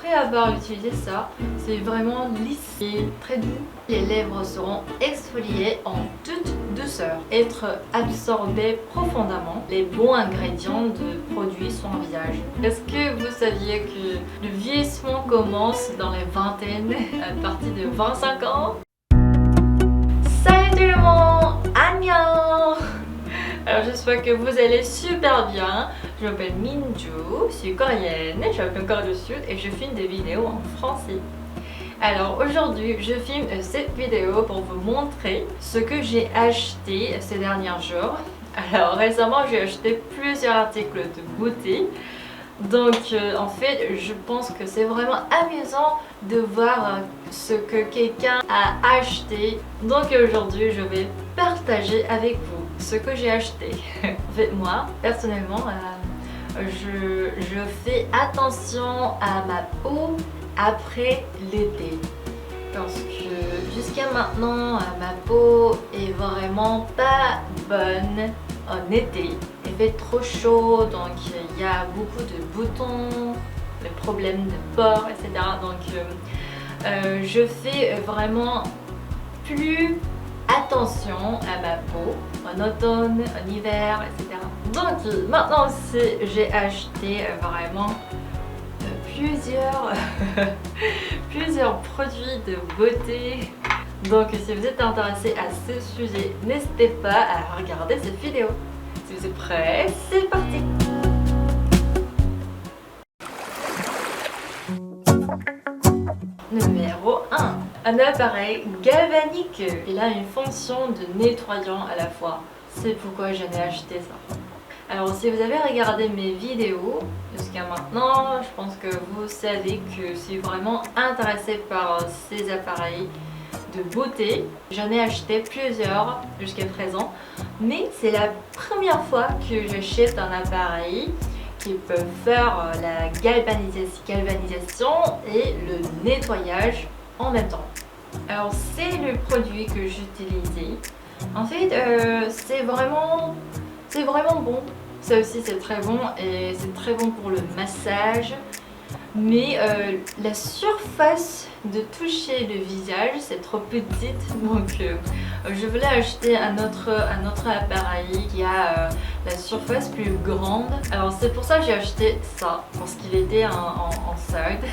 après avoir utilisé ça, c'est vraiment lisse et très doux. Les lèvres seront exfoliées en toute douceur, être absorbées profondément les bons ingrédients de produits soins visage. Est-ce que vous saviez que le vieillissement commence dans les vingtaines à partir de 25 ans? Salut tout le monde, annyeong! Alors j'espère que vous allez super bien. Je m'appelle Minju, je suis coréenne, j'habite en Corée du Sud et je filme des vidéos en français. Alors aujourd'hui je filme cette vidéo pour vous montrer ce que j'ai acheté ces derniers jours. Alors récemment j'ai acheté plusieurs articles de beauté. Donc en fait je pense que c'est vraiment amusant de voir ce que quelqu'un a acheté. Donc aujourd'hui je vais partager avec vous ce que j'ai acheté. En fait moi personnellement je fais attention à ma peau après l'été. Parce que jusqu'à maintenant ma peau est vraiment pas bonne en été. Il fait trop chaud, donc il y a beaucoup de boutons, des problèmes de pores, etc. Donc je fais vraiment plus attention à ma peau en automne, en hiver, etc. Donc maintenant aussi j'ai acheté vraiment plusieurs produits de beauté. Donc si vous êtes intéressé à ce sujet, n'hésitez pas à regarder cette vidéo. Si vous êtes prêts, c'est parti! Numéro 1. Un appareil galvanique. Il a une fonction de nettoyant à la fois. C'est pourquoi j'en ai acheté ça. Alors si vous avez regardé mes vidéos jusqu'à maintenant, je pense que vous savez que je suis vraiment intéressée par ces appareils de beauté. J'en ai acheté plusieurs jusqu'à présent, mais c'est la première fois que j'achète un appareil qui peut faire la galvanisation et le nettoyage en même temps. Alors c'est le produit que j'utilisais. En fait c'est vraiment bon. Ça aussi c'est très bon et c'est très bon pour le massage. Mais la surface de toucher le visage c'est trop petite, donc je voulais acheter un autre appareil qui a la surface plus grande. Alors c'est pour ça que j'ai acheté ça, parce qu'il était en solde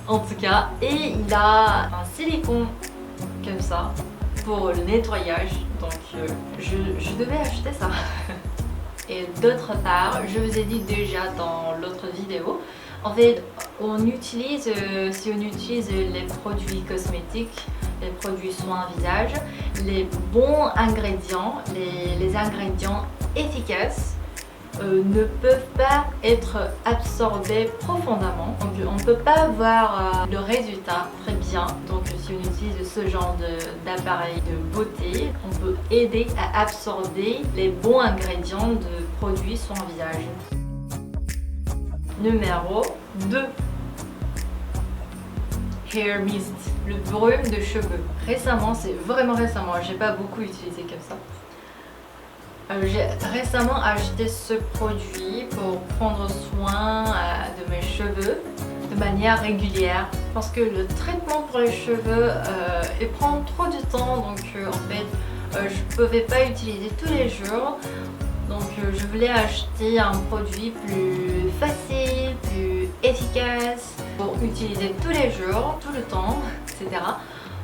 en tout cas. Et il a un silicone comme ça pour le nettoyage, donc je devais acheter ça. Et d'autre part, je vous ai dit déjà dans l'autre vidéo, en fait si on utilise les produits cosmétiques, les produits soins visage, les bons ingrédients, les ingrédients efficaces ne peuvent pas être absorbés profondément. Donc on ne peut pas voir le résultat très bien. Donc si on utilise ce genre d'appareil de beauté, on peut aider à absorber les bons ingrédients de produits soins visage. Numéro 2. Hair Mist, le brume de cheveux. Récemment, c'est vraiment récemment, j'ai pas beaucoup utilisé comme ça. J'ai récemment acheté ce produit pour prendre soin de mes cheveux de manière régulière, parce que le traitement pour les cheveux il prend trop de temps, donc en fait je pouvais pas utiliser tous les jours. Donc je voulais acheter un produit plus facile, plus efficace pour utiliser tous les jours, tout le temps, etc.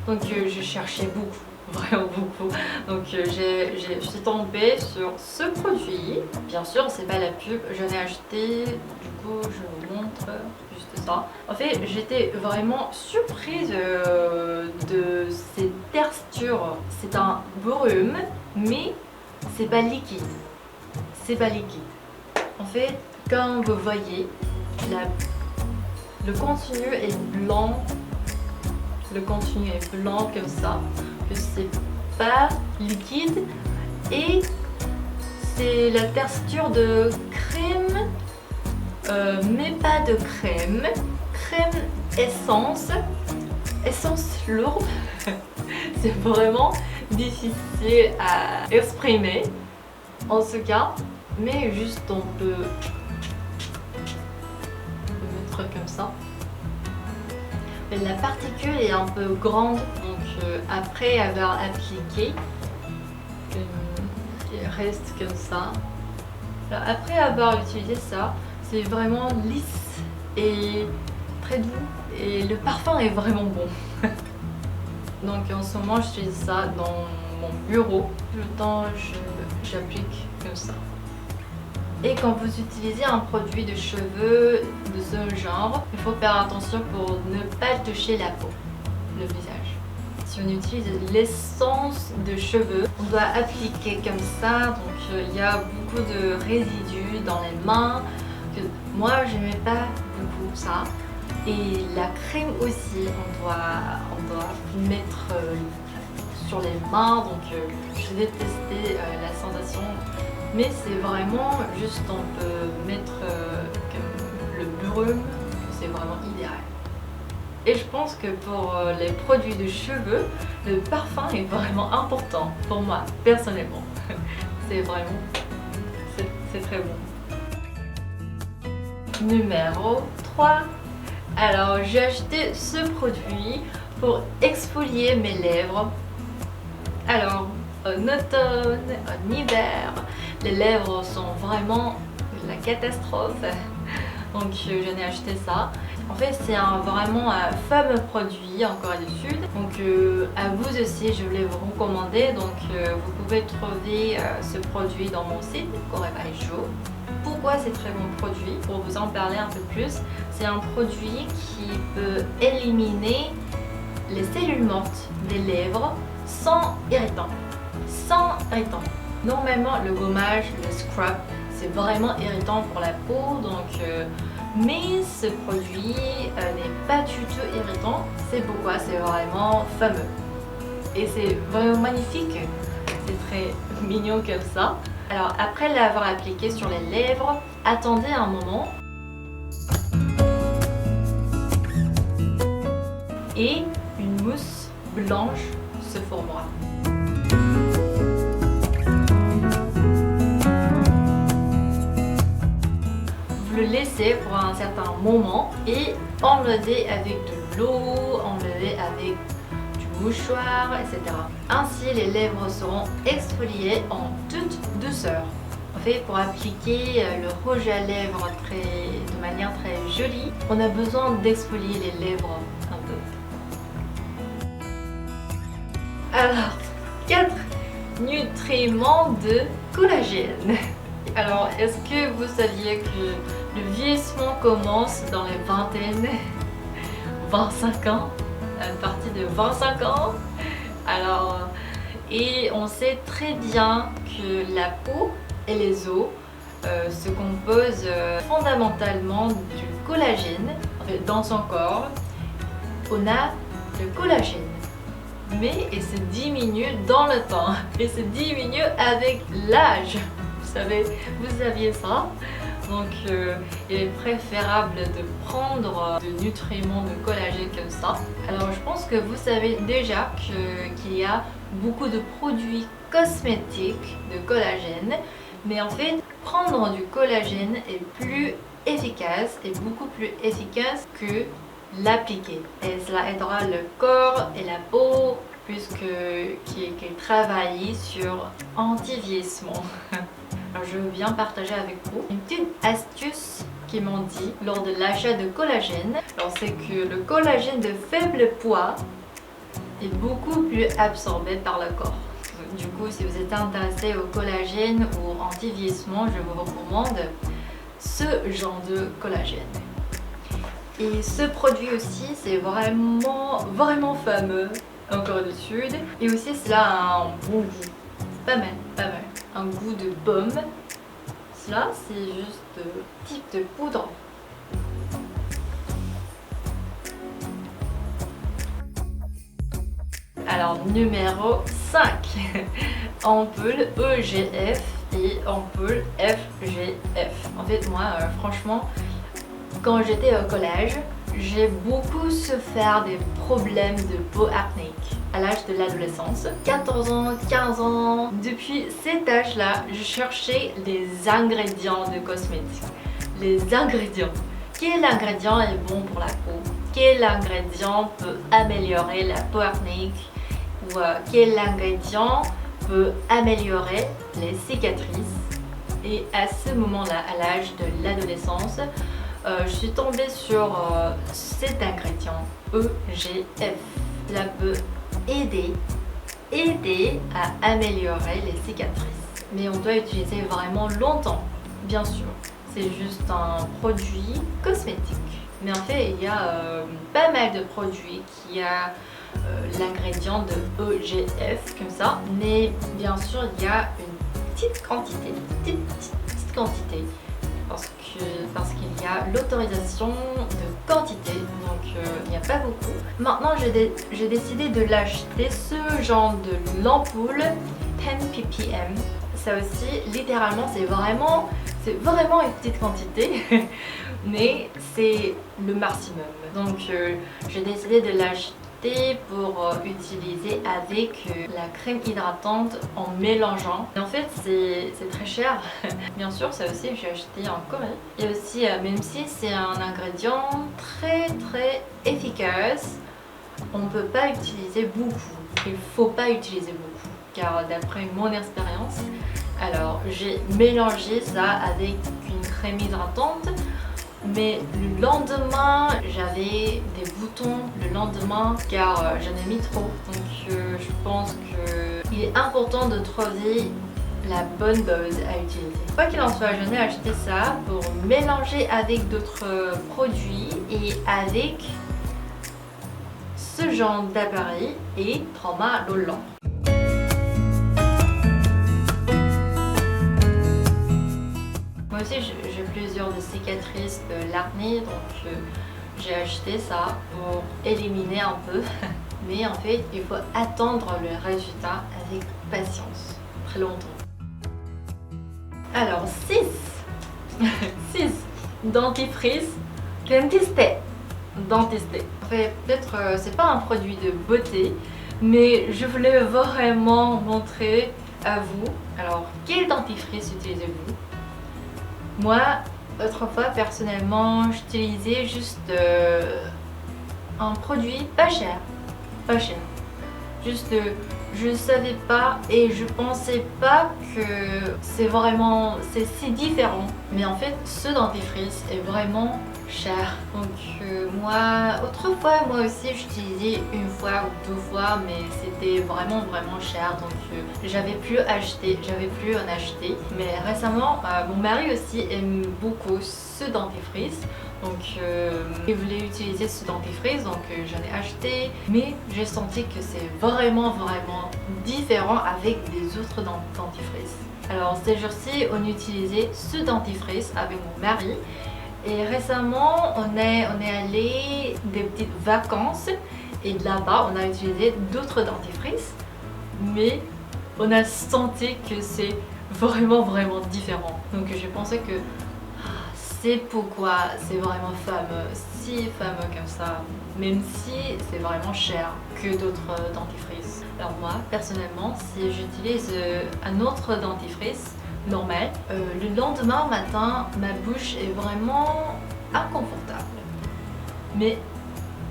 Donc je cherchais beaucoup. Vraiment beaucoup. Donc je suis tombée sur ce produit. Bien sûr c'est pas la pub, j'en ai acheté, du coup je vous montre juste ça. En fait j'étais vraiment surprise de cette texture. C'est un brume mais c'est pas liquide. C'est pas liquide. En fait comme vous voyez le contenu est blanc. Le contenu est blanc comme ça. Que c'est pas liquide et c'est la texture de crème, mais pas de crème, essence lourde. C'est vraiment difficile à exprimer en ce cas, mais juste on peut mettre comme ça. La particule est un peu grande, donc après avoir appliqué, il reste comme ça. Alors, après avoir utilisé ça, c'est vraiment lisse et très doux et le parfum est vraiment bon. Donc en ce moment j'utilise ça dans mon bureau. Tout le temps j'applique comme ça. Et quand vous utilisez un produit de cheveux de ce genre, il faut faire attention pour ne pas toucher la peau, le visage. Si on utilise l'essence de cheveux, on doit appliquer comme ça. Donc il y a beaucoup de résidus dans les mains. Moi je n'aimais pas beaucoup ça. Et la crème aussi, on doit mettre sur les mains. Donc je détestais la sensation. Mais c'est vraiment juste, on peut mettre comme le brume, c'est vraiment idéal. Et je pense que pour les produits de cheveux, le parfum est vraiment important pour moi, personnellement. C'est vraiment, c'est très bon. Numéro 3. Alors j'ai acheté ce produit pour exfolier mes lèvres. Alors en automne, en hiver, les lèvres sont vraiment la catastrophe. Donc j'en ai acheté ça. En fait c'est vraiment un fameux produit en Corée du Sud. Donc à vous aussi je voulais vous recommander. Donc vous pouvez trouver ce produit dans mon site Corée by Jo. Pourquoi c'est très bon produit? Pour vous en parler un peu plus, c'est un produit qui peut éliminer les cellules mortes des lèvres sans irritant. Sans irritant. Normalement le gommage, le scrub, c'est vraiment irritant pour la peau, donc mais ce produit n'est pas du tout irritant. C'est pourquoi c'est vraiment fameux. Et c'est vraiment magnifique. C'est très mignon comme ça. Alors après l'avoir appliqué sur les lèvres, attendez un moment. Et une mousse blanche se formera. Vous le laissez pour un certain moment et enlevez avec de l'eau, enlevez avec du mouchoir, etc. Ainsi les lèvres seront exfoliées en toute douceur. En fait, pour appliquer le rouge à lèvres de manière très jolie, on a besoin d'exfolier les lèvres un peu. Alors, 4 nutriments de collagène. Alors, est-ce que vous saviez que le vieillissement commence dans les vingtaines, 25 ans, à partir de 25 ans? Alors, et on sait très bien que la peau et les os se composent fondamentalement du collagène. En fait, dans son corps, on a le collagène. Mais il se diminue dans le temps. Il se diminue avec l'âge. Vous saviez ça? Donc il est préférable de prendre des nutriments de collagène comme ça. Alors je pense que vous savez déjà qu'il y a beaucoup de produits cosmétiques de collagène. Mais en fait, prendre du collagène est plus efficace et beaucoup plus efficace que l'appliquer. Et cela aidera le corps et la peau qu'il travaille sur anti-vieillissement. Alors je veux bien partager avec vous une petite astuce qu'ils m'ont dit lors de l'achat de collagène. Alors c'est que le collagène de faible poids est beaucoup plus absorbé par le corps. Du coup, si vous êtes intéressé au collagène ou anti-vieillissement, je vous recommande ce genre de collagène. Et ce produit aussi, c'est vraiment fameux en Corée du Sud. Et aussi, cela a un bon goût. Pas mal, pas mal. Un goût de pomme. Cela, c'est juste type de poudre. Alors, numéro 5. Ampoule EGF et ampoule FGF. En fait, moi, franchement, quand j'étais au collège, j'ai beaucoup souffert des problèmes de peau acnéique à l'âge de l'adolescence. 14 ans, 15 ans. Depuis cet âge-là, je cherchais les ingrédients de cosmétiques. Les ingrédients. Quel ingrédient est bon pour la peau? quel ingrédient peut améliorer la peau acnéique ou quel ingrédient peut améliorer les cicatrices. Et à ce moment-là, à l'âge de l'adolescence, je suis tombée sur cet ingrédient EGF. Cela peut aider à améliorer les cicatrices. Mais on doit utiliser vraiment longtemps, bien sûr. C'est juste un produit cosmétique. Mais en fait, il y a pas mal de produits qui a l'ingrédient de EGF comme ça. Mais bien sûr, il y a une petite quantité, petite quantité. Parce qu'il y a l'autorisation de quantité, donc il n'y a pas beaucoup. Maintenant, j'ai décidé de l'acheter, ce genre de l'ampoule 10 ppm. Ça aussi, littéralement, c'est vraiment une petite quantité, mais c'est le maximum. Donc j'ai décidé de l'acheter pour utiliser avec la crème hydratante en mélangeant. Et en fait, c'est très cher. Bien sûr, ça aussi, j'ai acheté en Corée. Et aussi, même si c'est un ingrédient très efficace, on ne peut pas utiliser beaucoup. Il ne faut pas utiliser beaucoup, car d'après mon expérience, alors j'ai mélangé ça avec une crème hydratante. Mais le lendemain, j'avais des boutons le lendemain car j'en ai mis trop. Donc je pense qu'il est important de trouver la bonne dose à utiliser. Quoi qu'il en soit, j'en ai acheté ça pour mélanger avec d'autres produits et avec ce genre d'appareil et Trauma Lolland. Moi aussi j'ai plusieurs de cicatrices de l'acné, donc j'ai acheté ça pour éliminer un peu. Mais en fait il faut attendre le résultat avec patience, très longtemps. Alors 6 dentifrice dentiste. En fait peut-être c'est pas un produit de beauté, mais je voulais vraiment montrer à vous. Alors quel dentifrice utilisez-vous? Moi, autrefois, personnellement, j'utilisais juste un produit pas cher. Juste, je savais pas et je pensais pas que c'est si différent. Mais en fait, ce dentifrice est vraiment cher. Donc moi, autrefois, moi aussi, j'utilisais une fois ou 2 fois, mais c'était vraiment cher. Donc j'avais plus en acheter. Mais récemment, mon mari aussi aime beaucoup ce dentifrice. Donc il voulait utiliser ce dentifrice, donc j'en ai acheté. Mais j'ai senti que c'est vraiment différent avec les autres dentifrices. Alors ces jours-ci, on utilisait ce dentifrice avec mon mari. Et récemment, on est allé des petites vacances et là-bas, on a utilisé d'autres dentifrices, mais on a senti que c'est vraiment différent. Donc je pensais que c'est pourquoi c'est vraiment si fameux comme ça, même si c'est vraiment cher que d'autres dentifrices. Alors moi, personnellement, si j'utilise un autre dentifrice, normal. Le lendemain matin, ma bouche est vraiment inconfortable. Mais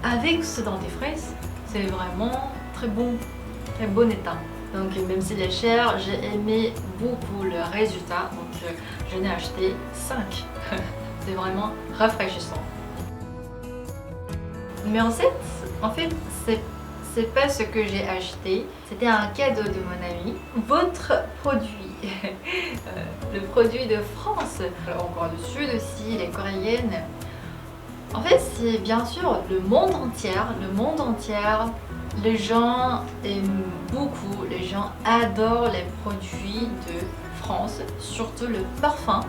avec ce dentifrice, c'est vraiment très bon état. Donc même s'il est cher, j'ai aimé beaucoup le résultat. Donc j'en ai acheté 5. C'est vraiment rafraîchissant. Mais en fait, c'est pas ce que j'ai acheté. C'était un cadeau de mon ami. Votre produit. Le produit de France, alors encore du Sud aussi, les coréennes. En fait, c'est bien sûr le monde entier. Les gens aiment beaucoup, les gens adorent les produits de France, surtout le parfum.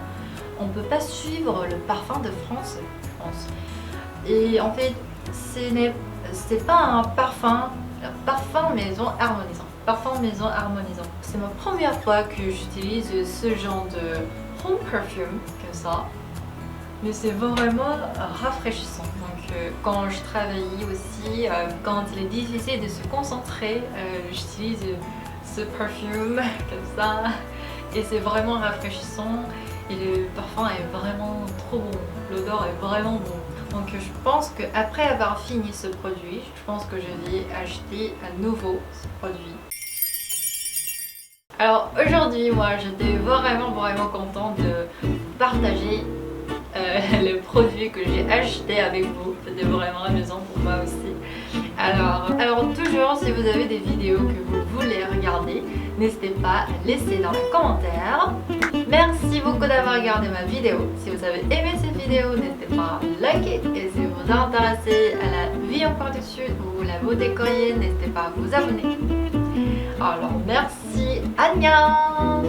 On peut pas suivre le parfum de France, je pense. Et en fait, c'est pas un parfum maison harmonisant. C'est ma première fois que j'utilise ce genre de home perfume comme ça. Mais c'est vraiment rafraîchissant. Donc quand je travaillais aussi, quand il est difficile de se concentrer, j'utilise ce perfume comme ça. Et c'est vraiment rafraîchissant. Et le parfum est vraiment trop bon. L'odeur est vraiment bon. Donc je pense qu'après avoir fini ce produit, je pense que je vais acheter à nouveau ce produit. Alors aujourd'hui, moi j'étais vraiment contente de partager le produit que j'ai acheté avec vous. C'était vraiment amusant pour moi aussi. Alors toujours, si vous avez des vidéos que vous voulez regarder, n'hésitez pas à laisser dans les commentaires. Merci beaucoup d'avoir regardé ma vidéo. Si vous avez aimé cette vidéo, n'hésitez pas à liker. Et si vous vous intéressez à la vie en Corée du Sud ou la beauté coréenne, n'hésitez pas à vous abonner. Alors merci, annyeong.